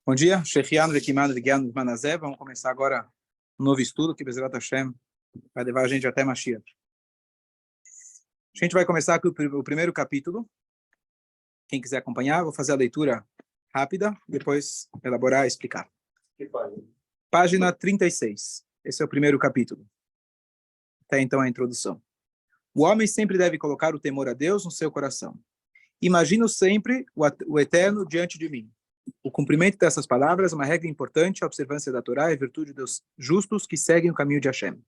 Bom dia, Shechianu, Rekimanu, Vigianu, Manazé. Vamos começar agora um novo estudo que Bezerat Hashem vai levar a gente até Mashiach. A gente vai começar com o primeiro capítulo. Quem quiser acompanhar, vou fazer a leitura rápida, depois elaborar e explicar. Que página? Página 36. Esse é o primeiro capítulo. Até então a introdução. O homem sempre deve colocar o temor a Deus no seu coração. Imagino sempre o Eterno diante de mim. O cumprimento dessas palavras é uma regra importante, a observância da Torá é virtude dos justos que seguem o caminho de Hashem.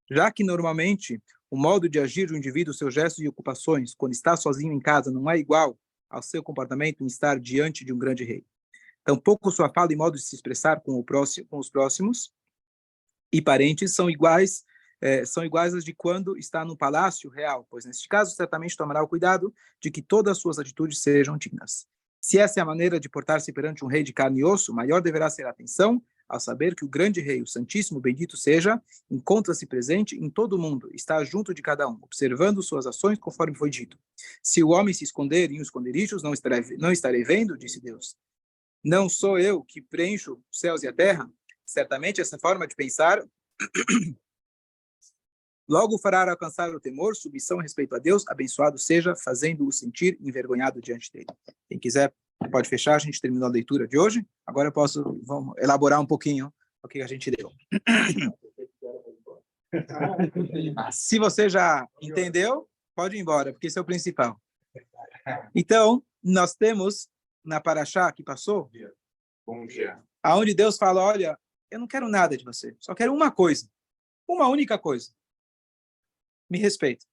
Já que, normalmente, o modo de agir do indivíduo, seus gestos e ocupações, quando está sozinho em casa, não é igual ao seu comportamento em estar diante de um grande rei. Tampouco sua fala e modo de se expressar com os próximos e parentes são iguais às de quando está no palácio real, pois, neste caso, certamente tomará o cuidado de que todas as suas atitudes sejam dignas. Se essa é a maneira de portar-se perante um rei de carne e osso, maior deverá ser a atenção ao saber que o grande rei, o Santíssimo, bendito seja, encontra-se presente em todo o mundo, está junto de cada um, observando suas ações conforme foi dito. Se o homem se esconder em esconderijos, não estarei vendo, disse Deus. Não sou eu que preencho os céus e a terra? Certamente essa forma de pensar logo fará alcançar o temor, submissão e respeito a Deus, abençoado seja, fazendo-o sentir envergonhado diante dele. Quem quiser pode fechar, a gente terminou a leitura de hoje. Agora vamos elaborar um pouquinho o que a gente leu. Se você já entendeu, pode ir embora, porque esse é o principal. Então, nós temos na Parashá que passou, Bom dia. aonde Deus fala, olha, eu não quero nada de você, só quero uma coisa, uma única coisa. Me respeita.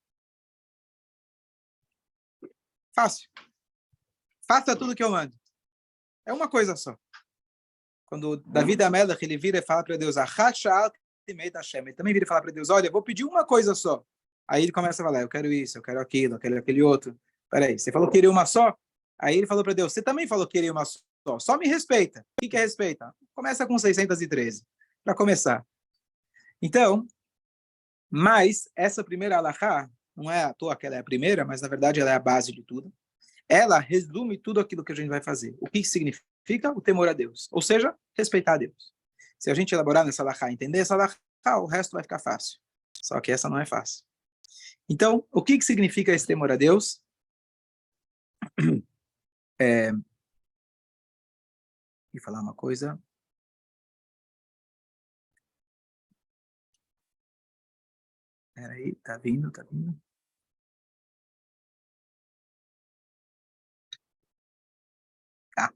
Fácil. Faça tudo que eu mando. É uma coisa só. Quando David Amelach, ele vira e fala para Deus, ele também vira e fala para Deus, olha, eu vou pedir uma coisa só. Aí ele começa a falar, eu quero isso, eu quero aquilo, eu quero aquele outro. Peraí, você falou que queria uma só? Aí ele falou para Deus, você também falou que queria uma só me respeita. O que é respeita? Começa com 613, para começar. Então, mas essa primeira alahá, não é à toa que ela é a primeira, mas na verdade ela é a base de tudo. Ela resume tudo aquilo que a gente vai fazer. O que significa? O temor a Deus. Ou seja, respeitar a Deus. Se a gente elaborar nessa alahá, entender essa alahá, o resto vai ficar fácil. Só que essa não é fácil. Então, o que significa esse temor a Deus? Vou falar uma coisa. Peraí, tá vindo. Ah,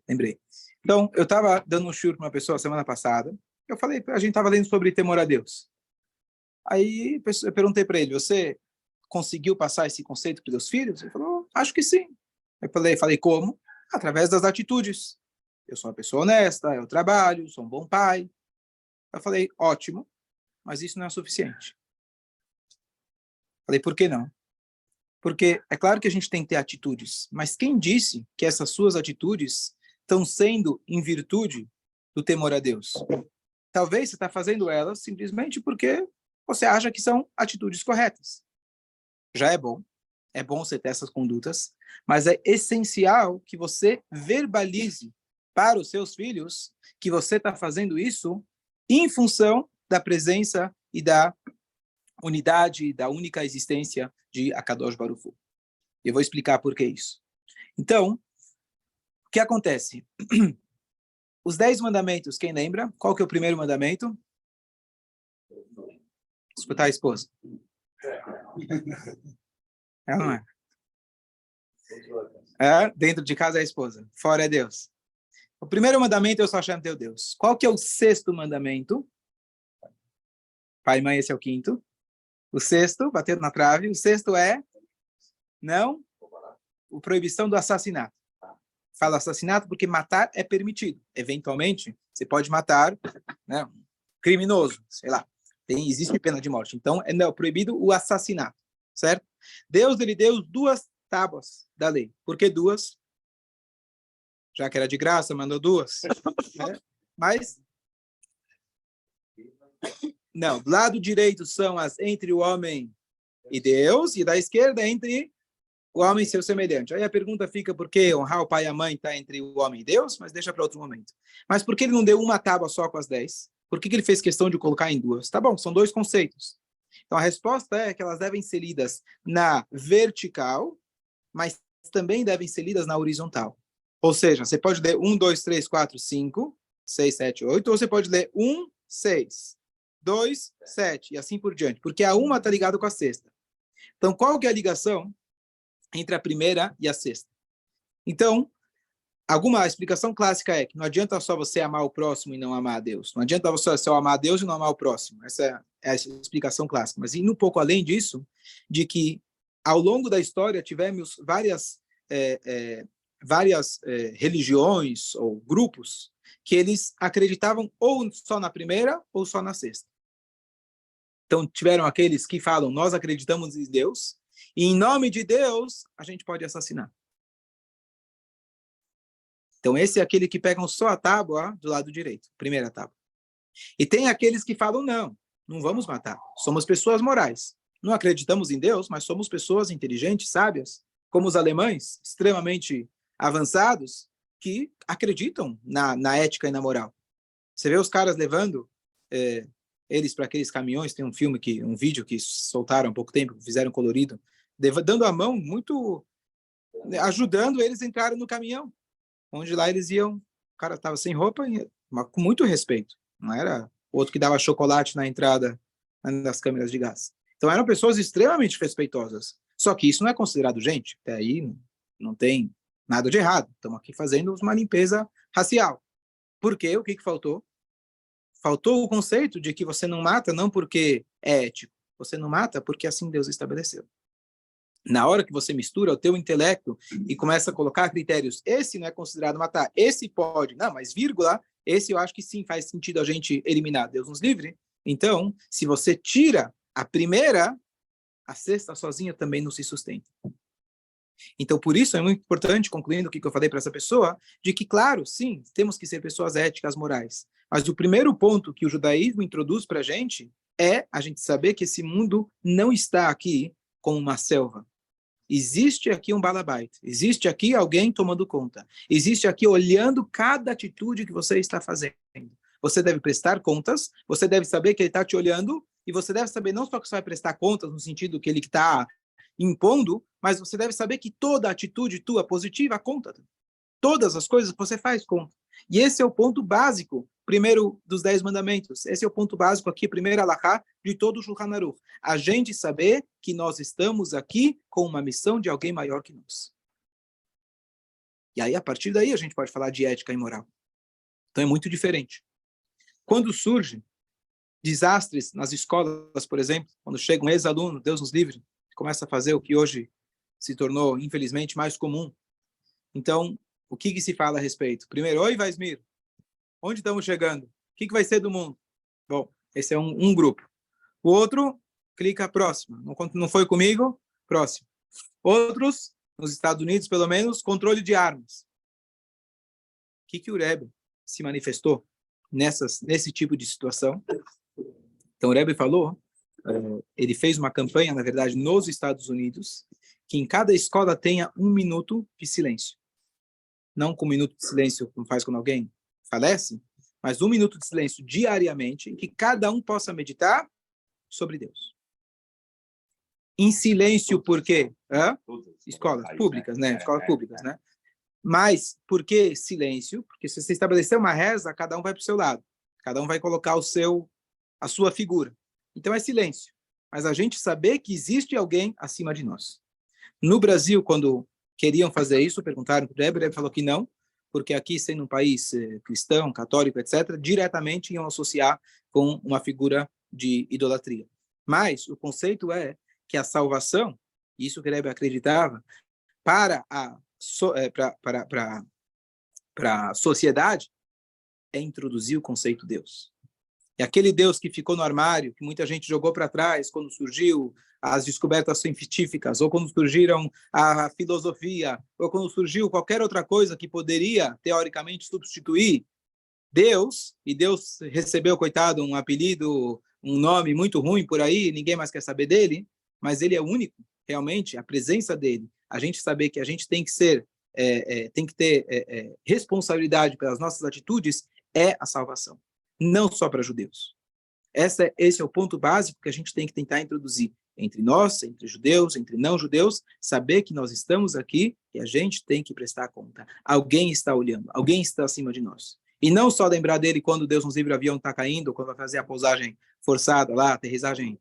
lembrei. Então, eu estava dando um shiur para uma pessoa semana passada. Eu falei, a gente estava lendo sobre temor a Deus. Aí eu perguntei para ele, você conseguiu passar esse conceito para os filhos? Ele falou, acho que sim. Eu falei, como? Através das atitudes. Eu sou uma pessoa honesta, eu trabalho, sou um bom pai. Eu falei, ótimo, mas isso não é suficiente. Falei, por que não? Porque é claro que a gente tem que ter atitudes, mas quem disse que essas suas atitudes estão sendo em virtude do temor a Deus? Talvez você está fazendo elas simplesmente porque você acha que são atitudes corretas. Já é bom você ter essas condutas, mas é essencial que você verbalize para os seus filhos que você está fazendo isso em função da presença e da unidade, da única existência de Akadosh Baruch Hu. Eu vou explicar por que isso. Então, o que acontece? Os 10 mandamentos, quem lembra? Qual que é o primeiro mandamento? Escutar a esposa. Ela não é. Dentro de casa é a esposa, fora é Deus. O primeiro mandamento é o Hashem teu Deus. Qual que é o sexto mandamento? Pai e mãe, esse é o quinto. O sexto, batendo na trave. O sexto é não, a proibição do assassinato. Fala assassinato porque matar é permitido. Eventualmente, você pode matar, né, um criminoso, sei lá. Existe pena de morte. Então, é proibido o assassinato, certo? Deus, ele deu 2 tábuas da lei. Por que 2? Já que era de graça, mandou 2. Mas, não, do lado direito são as entre o homem e Deus, e da esquerda entre o homem seu semelhante. Aí a pergunta fica, por que honrar o pai e a mãe está entre o homem e Deus? Mas deixa para outro momento. Mas por que ele não deu uma tábua só com as 10? Por que ele fez questão de colocar em duas? Tá bom, são dois conceitos. Então a resposta é que elas devem ser lidas na vertical, mas também devem ser lidas na horizontal. Ou seja, você pode ler 1, 2, 3, 4, 5, 6, 7, 8, ou você pode ler 1, 6, 2, 7, e assim por diante, porque a uma está ligada com a sexta. Então, qual que é a ligação entre a primeira e a sexta? Então, alguma explicação clássica é que não adianta só você amar o próximo e não amar a Deus. Não adianta você só amar a Deus e não amar o próximo. Essa é a explicação clássica. Mas indo um pouco além disso, de que ao longo da história tivemos várias religiões ou grupos que eles acreditavam ou só na primeira ou só na sexta. Então, tiveram aqueles que falam, nós acreditamos em Deus, e em nome de Deus, a gente pode assassinar. Então, esse é aquele que pegam só a tábua do lado direito, primeira tábua. E tem aqueles que falam, não vamos matar, somos pessoas morais. Não acreditamos em Deus, mas somos pessoas inteligentes, sábias, como os alemães, extremamente avançados, que acreditam na ética e na moral. Você vê os caras levando eles para aqueles caminhões, tem um vídeo que soltaram há pouco tempo, fizeram colorido, dando a mão muito, ajudando eles a entrarem no caminhão, onde lá eles iam, o cara estava sem roupa, mas com muito respeito, não era outro que dava chocolate na entrada das câmeras de gás. Então eram pessoas extremamente respeitosas, só que isso não é considerado gente, até aí não tem nada de errado, estamos aqui fazendo uma limpeza racial. Por quê? O que faltou? Faltou o conceito de que você não mata não porque é ético, você não mata porque assim Deus estabeleceu. Na hora que você mistura o teu intelecto e começa a colocar critérios, esse não é considerado matar, esse pode, não, mas vírgula, esse eu acho que sim, faz sentido a gente eliminar, Deus nos livre. Então, se você tira a primeira, a sexta sozinha também não se sustenta. Então, por isso é muito importante, concluindo o que eu falei para essa pessoa, de que, claro, sim, temos que ser pessoas éticas, morais. Mas o primeiro ponto que o judaísmo introduz para a gente saber que esse mundo não está aqui como uma selva. Existe aqui um balabait, existe aqui alguém tomando conta, existe aqui olhando cada atitude que você está fazendo. Você deve prestar contas, você deve saber que ele está te olhando, e você deve saber não só que você vai prestar contas no sentido que ele está impondo, mas você deve saber que toda atitude tua positiva conta. Todas as coisas que você faz conta. E esse é o ponto básico, primeiro dos 10 mandamentos. Esse é o ponto básico aqui, primeiro alahá de todo o Shulchan Aruch. A gente saber que nós estamos aqui com uma missão de alguém maior que nós. E aí, a partir daí, a gente pode falar de ética e moral. Então, é muito diferente. Quando surgem desastres nas escolas, por exemplo, quando chega um ex-aluno, Deus nos livre, começa a fazer o que hoje se tornou, infelizmente, mais comum. Então, o que se fala a respeito? Primeiro, oi, Vaismir, onde estamos chegando? O que vai ser do mundo? Bom, esse é um grupo. O outro, clica próximo. Não foi comigo? Próximo. Outros, nos Estados Unidos, pelo menos, controle de armas. O que o Rebbe se manifestou nesse tipo de situação? Então, o Rebbe falou, ele fez uma campanha, na verdade, nos Estados Unidos, que em cada escola tenha 1 minuto de silêncio. Não com 1 minuto de silêncio, como faz quando alguém falece, mas 1 minuto de silêncio diariamente, em que cada um possa meditar sobre Deus. Em silêncio, por quê? Escolas públicas, né? Escolas públicas, né? Mas por que silêncio? Porque se você estabelecer uma reza, cada um vai para o seu lado. Cada um vai colocar a sua figura. Então é silêncio. Mas a gente saber que existe alguém acima de nós. No Brasil, quando queriam fazer isso, perguntaram para o Rebbe, ele falou que não, porque aqui, sendo um país cristão, católico, etc., diretamente iam associar com uma figura de idolatria. Mas o conceito é que a salvação, isso que o Rebbe acreditava, para a sociedade, é introduzir o conceito de Deus. E aquele Deus que ficou no armário, que muita gente jogou para trás quando surgiu as descobertas científicas, ou quando surgiram a filosofia, ou quando surgiu qualquer outra coisa que poderia, teoricamente, substituir Deus, e Deus recebeu, coitado, um apelido, um nome muito ruim por aí, ninguém mais quer saber dele, mas ele é único, realmente, a presença dele, a gente saber que a gente tem que ser, tem que ter responsabilidade pelas nossas atitudes, é a salvação. Não só para judeus. Esse é o ponto básico que a gente tem que tentar introduzir entre nós, entre judeus, entre não judeus, saber que nós estamos aqui e a gente tem que prestar conta. Alguém está olhando, alguém está acima de nós. E não só lembrar dele quando Deus nos livre, o avião está caindo, quando vai fazer a pousagem forçada lá, aterrissagem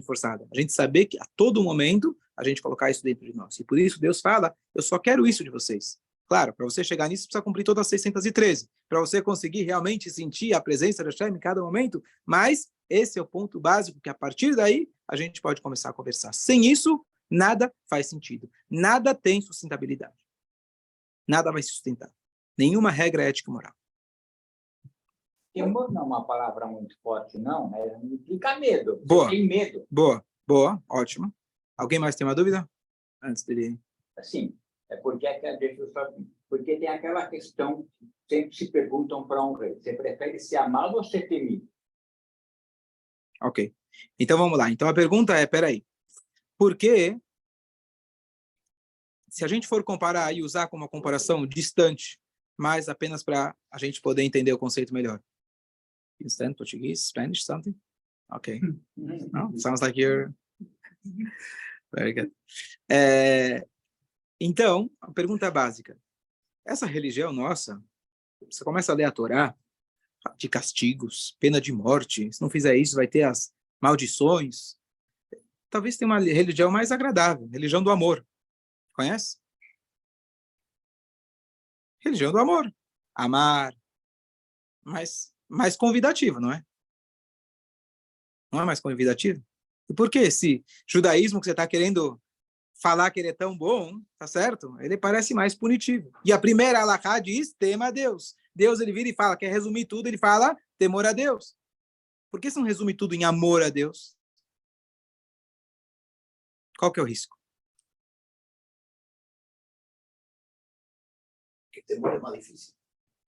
forçada. A gente saber que a todo momento a gente colocar isso dentro de nós. E por isso Deus fala, eu só quero isso de vocês. Claro, para você chegar nisso, precisa cumprir todas as 613. Para você conseguir realmente sentir a presença de Hashem em cada momento, mas esse é o ponto básico que a partir daí a gente pode começar a conversar. Sem isso, nada faz sentido. Nada tem sustentabilidade. Nada vai se sustentar. Nenhuma regra ética e moral. Temor não é uma palavra muito forte, não. Implica medo. Boa. Tem medo. Boa, ótimo. Alguém mais tem uma dúvida? Antes dele... Assim, porque tem aquela questão que sempre se perguntam para um rei. Você prefere ser amado ou ser temido? Ok. Então, vamos lá. Então, a pergunta é, peraí. Por que, se a gente for comparar e usar como uma comparação distante, mas apenas para a gente poder entender o conceito melhor? You understand Portuguese, Spanish, something? Okay. No, sounds like you're... Very good. Então, a pergunta básica. Essa religião nossa, você começa a ler a Torá, de castigos, pena de morte, se não fizer isso vai ter as maldições. Talvez tenha uma religião mais agradável, religião do amor. Conhece? Religião do amor. Amar. Mais convidativo, não é? Não é mais convidativo? E por que esse judaísmo que você está querendo falar que ele é tão bom, tá certo? Ele parece mais punitivo. E a primeira alahá diz, tema a Deus. Deus, ele vira e fala, quer resumir tudo, ele fala, temor a Deus. Por que você não resume tudo em amor a Deus? Qual que é o risco? Temor é mais difícil.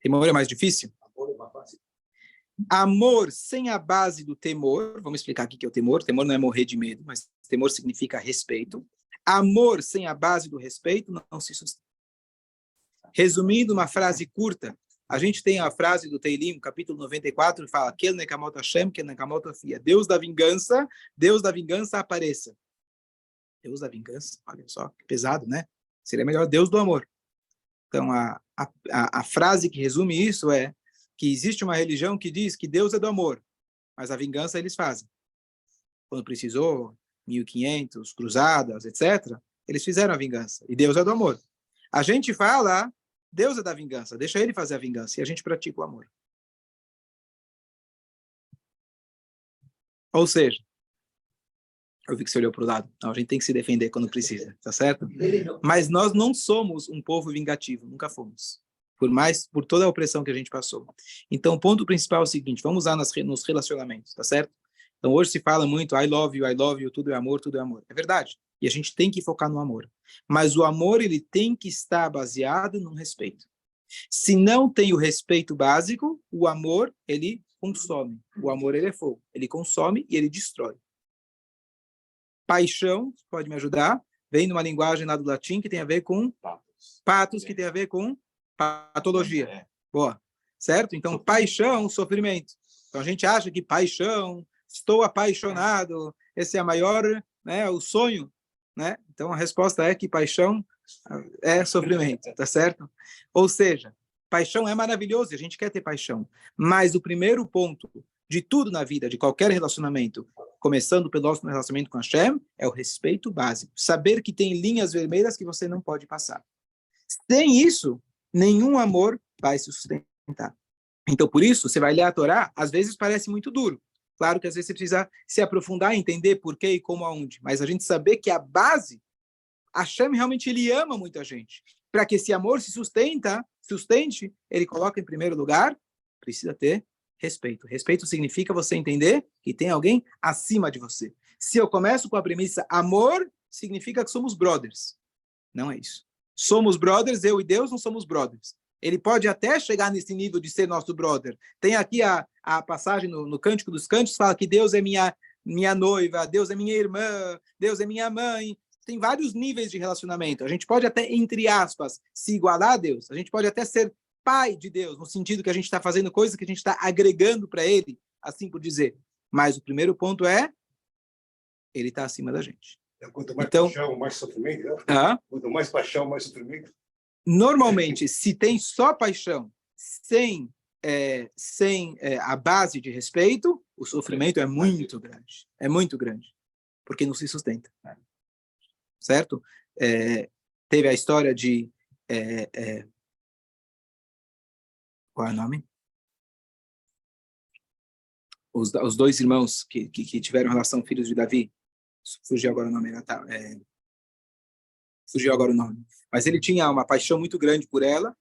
Temor é mais difícil? Amor é mais fácil. Amor sem a base do temor, vamos explicar aqui o que é o temor. Temor não é morrer de medo, mas temor significa respeito. Amor sem a base do respeito não se sustenta. Resumindo uma frase curta, a gente tem a frase do Teilim, capítulo 94, que fala: Kel nekamot Hashem, kel nekamot afia. Deus da vingança apareça. Deus da vingança, olha só, que pesado, né? Seria melhor Deus do amor. Então, a frase que resume isso é que existe uma religião que diz que Deus é do amor, mas a vingança eles fazem. Quando precisou, 1500, cruzadas, etc., eles fizeram a vingança. E Deus é do amor. A gente fala, Deus é da vingança, deixa ele fazer a vingança, e a gente pratica o amor. Ou seja, eu vi que você olhou para o lado. Não, a gente tem que se defender quando precisa, tá certo? Mas nós não somos um povo vingativo, nunca fomos. Por toda a opressão que a gente passou. Então, o ponto principal é o seguinte, vamos usar nos relacionamentos, tá certo? Então, hoje se fala muito, I love you, tudo é amor, tudo é amor. É verdade. E a gente tem que focar no amor. Mas o amor, ele tem que estar baseado no respeito. Se não tem o respeito básico, o amor, ele consome. O amor, ele é fogo. Ele consome e ele destrói. Paixão, pode me ajudar, vem numa linguagem lá do latim que tem a ver com patos, que tem a ver com patologia. Boa. Certo? Então, paixão, sofrimento. Então, a gente acha que paixão, estou apaixonado, esse é a maior, né, o sonho, né? Então, a resposta é que paixão é sofrimento, tá certo? Ou seja, paixão é maravilhoso, a gente quer ter paixão, mas o primeiro ponto de tudo na vida, de qualquer relacionamento, começando pelo nosso relacionamento com Hashem, é o respeito básico. Saber que tem linhas vermelhas que você não pode passar. Sem isso, nenhum amor vai se sustentar. Então, por isso, você vai ler a Torá, às vezes parece muito duro. Claro que às vezes você precisa se aprofundar e entender por quê e como aonde. Mas a gente saber que a base, Hashem realmente ele ama muita gente. Para que esse amor se sustente, ele coloca em primeiro lugar, precisa ter respeito. Respeito significa você entender que tem alguém acima de você. Se eu começo com a premissa amor, significa que somos brothers. Não é isso. Somos brothers, eu e Deus não somos brothers. Ele pode até chegar nesse nível de ser nosso brother. Tem aqui a passagem no Cântico dos Cânticos, fala que Deus é minha noiva, Deus é minha irmã, Deus é minha mãe. tem vários níveis de relacionamento. A gente pode até, entre aspas, se igualar a Deus. A gente pode até ser pai de Deus, no sentido que a gente está fazendo coisas que a gente está agregando para ele, assim por dizer. Mas o primeiro ponto é, ele está acima da gente. Quanto mais paixão, mais sofrimento. Né? Quanto mais paixão, mais sofrimento. Normalmente, se tem só paixão, sem a base de respeito, o sofrimento é muito grande. É muito grande. Porque não se sustenta. Certo? Teve a história de... qual é o nome? Os dois irmãos que tiveram relação, filhos de Davi. Fugiu agora o nome. Fugiu agora o nome. Mas ele tinha uma paixão muito grande por ela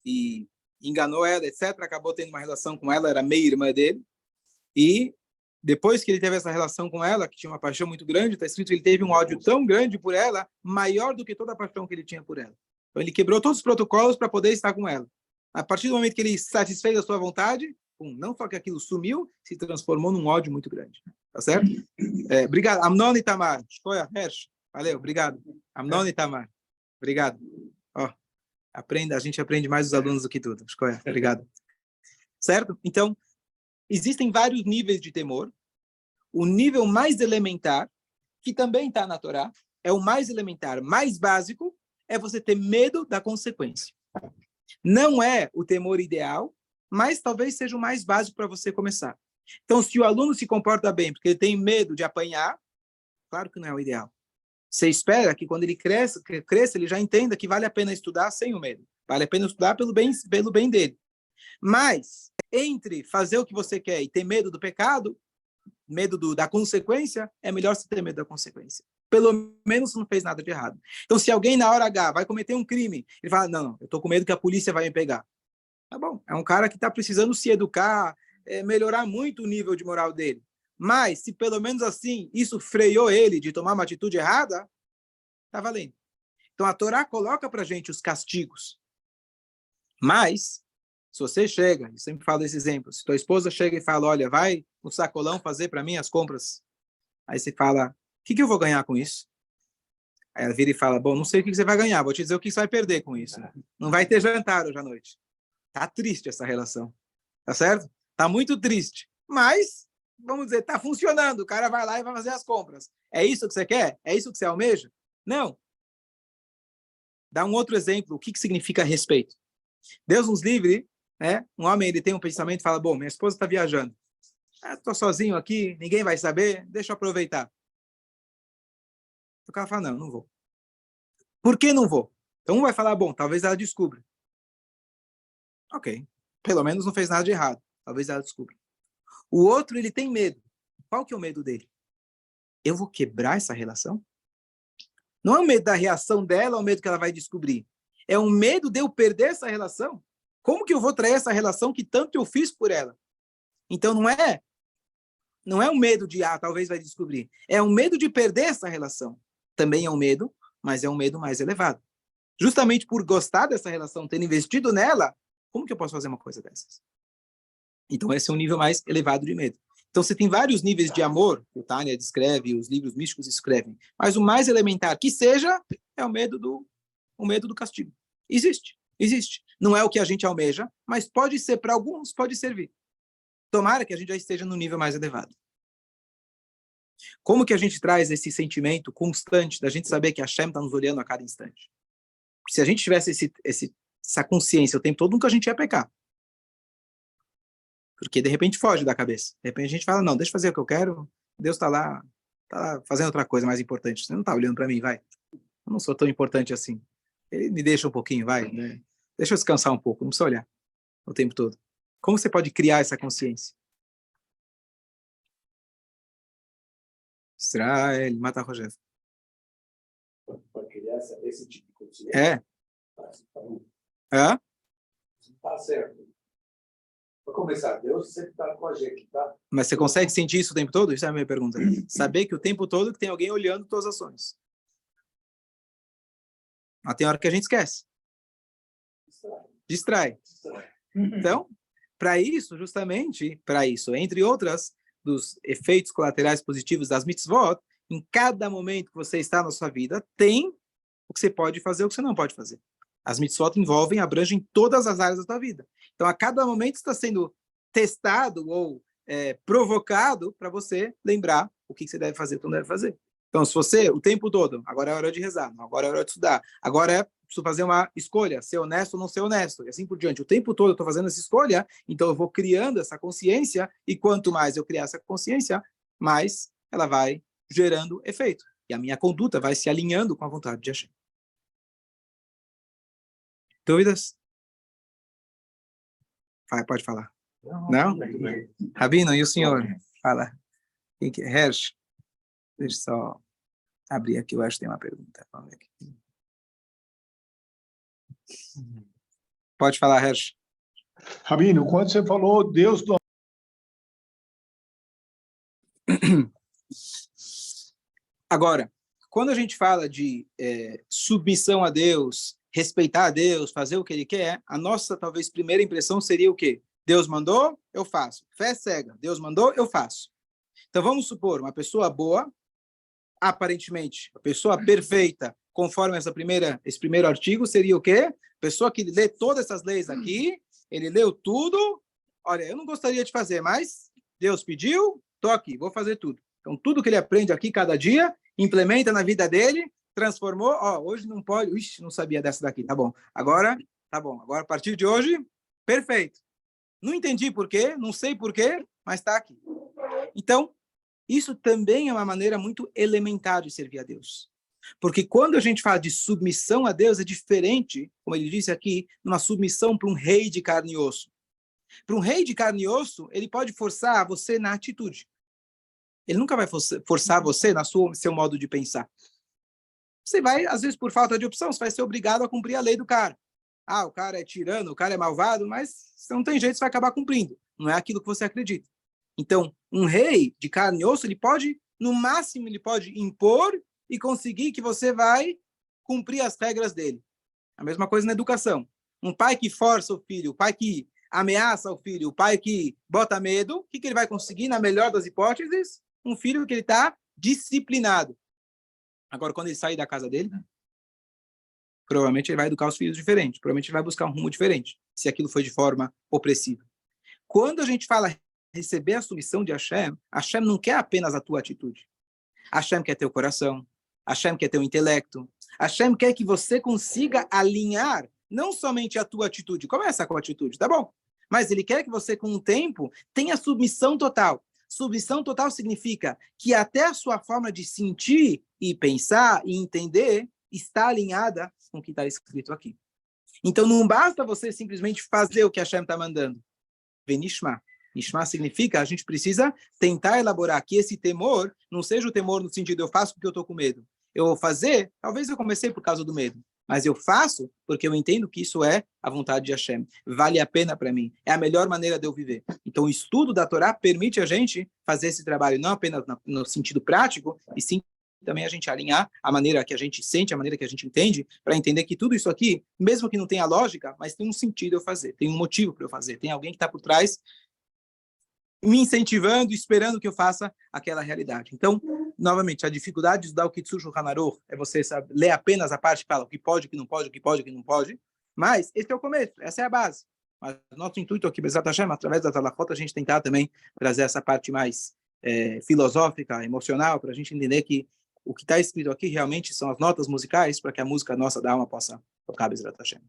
e enganou ela, etc. Acabou tendo uma relação com ela, era meia-irmã dele. E depois que ele teve essa relação com ela, que tinha uma paixão muito grande, está escrito que ele teve um ódio tão grande por ela, maior do que toda a paixão que ele tinha por ela. Então ele quebrou todos os protocolos para poder estar com ela. A partir do momento que ele satisfez a sua vontade, não só que aquilo sumiu, se transformou num ódio muito grande. Tá certo? Obrigado. Amnon e Tamar. Escolha, Hersh. Valeu, obrigado. Amnon e Tamar. Obrigado. A gente aprende mais dos alunos do que tudo. Escolha, obrigado. Certo? Então, existem vários níveis de temor. O nível mais elementar, que também está na Torá, é o mais elementar, mais básico, é você ter medo da consequência. Não é o temor ideal, mas talvez seja o mais básico para você começar. Então, se o aluno se comporta bem porque ele tem medo de apanhar, claro que não é o ideal. Você espera que quando ele cresça, ele já entenda que vale a pena estudar sem o medo. Vale a pena estudar pelo bem dele. Mas, entre fazer o que você quer e ter medo do pecado, medo da consequência, é melhor você ter medo da consequência. Pelo menos você não fez nada de errado. Então, se alguém na hora H vai cometer um crime, ele fala, não, eu estou com medo que a polícia vai me pegar. Tá bom, é um cara que está precisando se educar, melhorar muito o nível de moral dele. Mas, se pelo menos assim, isso freou ele de tomar uma atitude errada, tá valendo. Então, a Torá coloca para a gente os castigos. Mas, se você chega, eu sempre falo esse exemplo, se tua esposa chega e fala, olha, vai no sacolão fazer para mim as compras. Aí você fala, o que eu vou ganhar com isso? Aí ela vira e fala, bom, não sei o que você vai ganhar, vou te dizer o que você vai perder com isso. Não vai ter jantar hoje à noite. Tá triste essa relação. Tá certo? Tá muito triste. Mas, vamos dizer, tá funcionando. O cara vai lá e vai fazer as compras. É isso que você quer? É isso que você almeja? Não. Dá um outro exemplo. O que significa respeito? Deus nos livre, né? Um homem, ele tem um pensamento e fala, bom, minha esposa está viajando. Estou sozinho aqui, ninguém vai saber, deixa eu aproveitar. O cara fala, não vou. Por que não vou? Então um vai falar, bom, talvez ela descubra. Ok, pelo menos não fez nada de errado. Talvez ela descubra. O outro, ele tem medo. Qual que é o medo dele? Eu vou quebrar essa relação? Não é o medo da reação dela, é o medo que ela vai descobrir. É o medo de eu perder essa relação. Como que eu vou trair essa relação que tanto eu fiz por ela? Então não é um medo de, talvez vai descobrir. É um medo de perder essa relação. Também é um medo, mas é um medo mais elevado. Justamente por gostar dessa relação, ter investido nela, como que eu posso fazer uma coisa dessas? Então, esse é um nível mais elevado de medo. Então, você tem vários níveis de amor, o Tânia descreve, os livros místicos escrevem, mas o mais elementar que seja é o medo do castigo. Existe. Não é o que a gente almeja, mas pode ser, para alguns, pode servir. Tomara que a gente já esteja no nível mais elevado. Como que a gente traz esse sentimento constante da gente saber que a Hashem está nos olhando a cada instante? Se a gente tivesse essa consciência o tempo todo, nunca a gente ia pecar. Porque de repente foge da cabeça. De repente a gente fala, não, deixa eu fazer o que eu quero, Deus está lá fazendo outra coisa mais importante. Você não está olhando para mim, vai. Eu não sou tão importante assim. Ele me deixa um pouquinho, vai. Né? Deixa eu descansar um pouco, não precisa olhar o tempo todo. Como você pode criar essa consciência? Israel, mata Rogério. Para criar esse tipo de consciência. Tá certo. Para começar, Deus sempre está com a gente, tá? Mas você consegue sentir isso o tempo todo? Isso é a minha pergunta. Saber que o tempo todo tem alguém olhando todas as ações. Mas tem hora que a gente esquece. Distrai. Então, para isso, entre outras, dos efeitos colaterais positivos das mitzvot, Em cada momento que você está na sua vida, tem o que você pode fazer e o que você não pode fazer. As mitzvot abrangem todas as áreas da tua vida. Então, a cada momento está sendo testado ou provocado para você lembrar o que você deve fazer e o que não deve fazer. Então, se você, o tempo todo, agora é hora de rezar, agora é hora de estudar, agora preciso fazer uma escolha, ser honesto ou não ser honesto, e assim por diante. O tempo todo eu estou fazendo essa escolha, então eu vou criando essa consciência, e quanto mais eu criar essa consciência, mais ela vai gerando efeito. E a minha conduta vai se alinhando com a vontade de Hashem. Dúvidas? Pode falar. Não? Rabino, e o senhor? Fala. Hersh. Deixa eu só abrir aqui, eu acho que tem uma pergunta. Vamos ver aqui. Pode falar, Hersh. Rabino, quando você falou Deus do... Agora, quando a gente fala de submissão a Deus, respeitar a Deus, fazer o que Ele quer, a nossa, talvez, primeira impressão seria o quê? Deus mandou, eu faço. Fé cega. Deus mandou, eu faço. Então, vamos supor, uma pessoa boa, aparentemente, a pessoa perfeita, conforme esse primeiro artigo, seria o quê? Pessoa que lê todas essas leis aqui, ele leu tudo, olha, eu não gostaria de fazer, mas Deus pediu, estou aqui, vou fazer tudo. Então, tudo que ele aprende aqui cada dia, implementa na vida dele, transformou, hoje não pode, não sabia dessa daqui, tá bom, agora a partir de hoje, perfeito. Não entendi por quê, não sei por quê, mas está aqui. Então, isso também é uma maneira muito elementar de servir a Deus. Porque quando a gente fala de submissão a Deus, é diferente, como ele disse aqui, uma submissão para um rei de carne e osso. Para um rei de carne e osso, ele pode forçar você na atitude. Ele nunca vai forçar você no seu modo de pensar. Você vai, às vezes, por falta de opção, você vai ser obrigado a cumprir a lei do cara. O cara é tirano, o cara é malvado, mas se não tem jeito, você vai acabar cumprindo. Não é aquilo que você acredita. Então, um rei de carne e osso, ele pode, no máximo, ele pode impor e conseguir que você vai cumprir as regras dele. A mesma coisa na educação. Um pai que força o filho, o pai que ameaça o filho, o pai que bota medo, o que ele vai conseguir, na melhor das hipóteses? Um filho que ele está disciplinado. Agora, quando ele sair da casa dele, provavelmente ele vai educar os filhos diferente, provavelmente ele vai buscar um rumo diferente, se aquilo foi de forma opressiva. Quando a gente fala receber a submissão de Hashem, Hashem não quer apenas a tua atitude. Hashem quer teu coração, Hashem quer teu intelecto, Hashem quer que você consiga alinhar não somente a tua atitude, começa com a atitude, tá bom? Mas ele quer que você, com o tempo, tenha submissão total. Submissão total significa que até a sua forma de sentir e pensar e entender está alinhada com o que está escrito aqui. Então não basta você simplesmente fazer o que Hashem está mandando. Venishma. Nishma significa a gente precisa tentar elaborar que esse temor não seja o temor no sentido eu faço porque eu estou com medo. Eu vou fazer, talvez eu comecei por causa do medo, mas eu faço porque eu entendo que isso é a vontade de Hashem. Vale a pena para mim. É a melhor maneira de eu viver. Então o estudo da Torá permite a gente fazer esse trabalho não apenas no sentido prático, e sim também a gente alinhar a maneira que a gente sente, a maneira que a gente entende, para entender que tudo isso aqui, mesmo que não tenha lógica, mas tem um sentido eu fazer, tem um motivo para eu fazer, tem alguém que está por trás me incentivando, esperando que eu faça aquela realidade. Então, novamente, a dificuldade de estudar o Kitzur Shulchan Aruch é você ler apenas a parte que fala o que pode, o que não pode, o que pode, o que não pode, mas esse é o começo, essa é a base. Mas nosso intuito aqui, Bezat Hashem, através da Talachot, a gente tentar também trazer essa parte mais filosófica, emocional, para a gente entender que o que está escrito aqui realmente são as notas musicais para que a música nossa da alma possa tocar Bezat Hashem.